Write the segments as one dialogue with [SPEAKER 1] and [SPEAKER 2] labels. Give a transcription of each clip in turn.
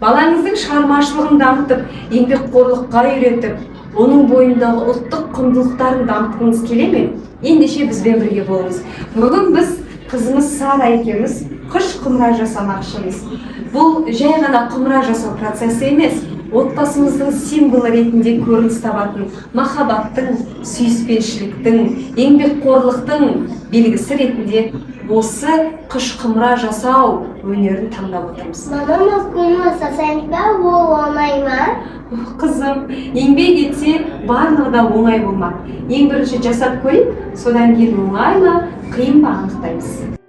[SPEAKER 1] Балаңыздың шығармашылығын дамытып, еңбекқорлыққа үйретіп, оның бойындағы ұлттық құндылықтарын дамытқыңыз келе ме? Ендеше бізбен бірге болыңыз. Бүгін біз қызымыз Сара екеуміз қыш құмыра жасамақшымыз. Бұл жай ғана құмыра жасау процесі емес, отбасымыздың символы ретінде көрініс табатын махаббаттың, сүйіспеншіліктің, еңбекқорлықтың белгісі ретінде осы қыш құмыра жасау өнерін таңдап отырмыз.
[SPEAKER 2] Мама, құмыра жасайын ба, ол оңай ма?
[SPEAKER 1] Қызым, еңбек етсе барлығы да оңай болмақ. Ең бірінші жасап көрейік, содан кейін оңай ма, қиын ба анықтаймыз.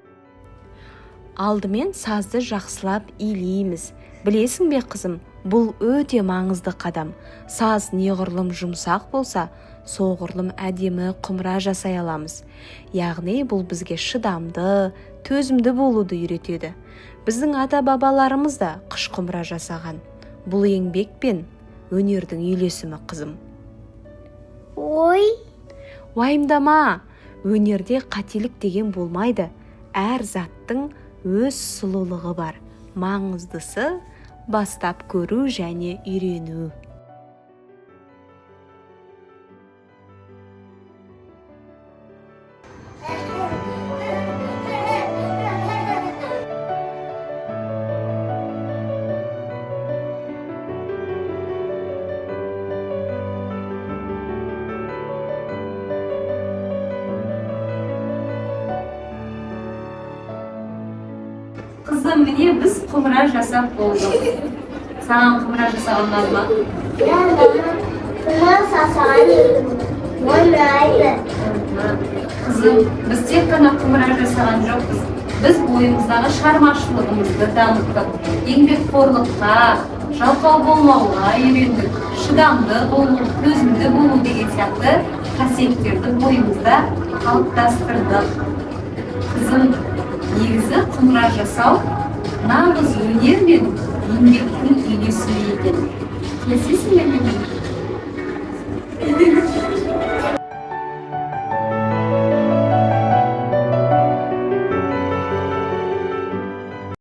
[SPEAKER 3] Алдымен сазды жақсылап илейміз. Білесің бе қызым, бұл өте маңызды қадам. Саз неғұрлым жұмсақ болса, соғұрлым әдемі құмыра жасай аламыз. Яғни бұл бізге шыдамды, төзімді болуды үйретеді. Біздің ата-бабаларымыз да қыш құмыра жасаған. Бұл еңбек пен өнердің үйлесімі қызым.
[SPEAKER 2] Ой,
[SPEAKER 3] Уайымдама, өнерде қателік деген болмайды. Әр заттың өз сұлулығы бар. Маңыздысы бастап көру және үйрену.
[SPEAKER 1] Қызым, міне біз құмыра жасап болдық. Саған құмыра жасаған ұнады ма?
[SPEAKER 2] құмыра жасаған ұнайды.
[SPEAKER 1] Қызым, біз тек қана құмыра жасаған жоқпыз. Біз бойымыздағы шығармашылығымызды дамыттық. Еңбекқорлыққа, жалқау болмауға үйрендік. Шыдамды болу, төзімді болу деген сияқты қасиеттерді бойымызда қалыптастырдық. Қызым, негізі құмыра жасау нағыз өнер мен еңбектің үйлесімі екен. Келісесің бе менімен?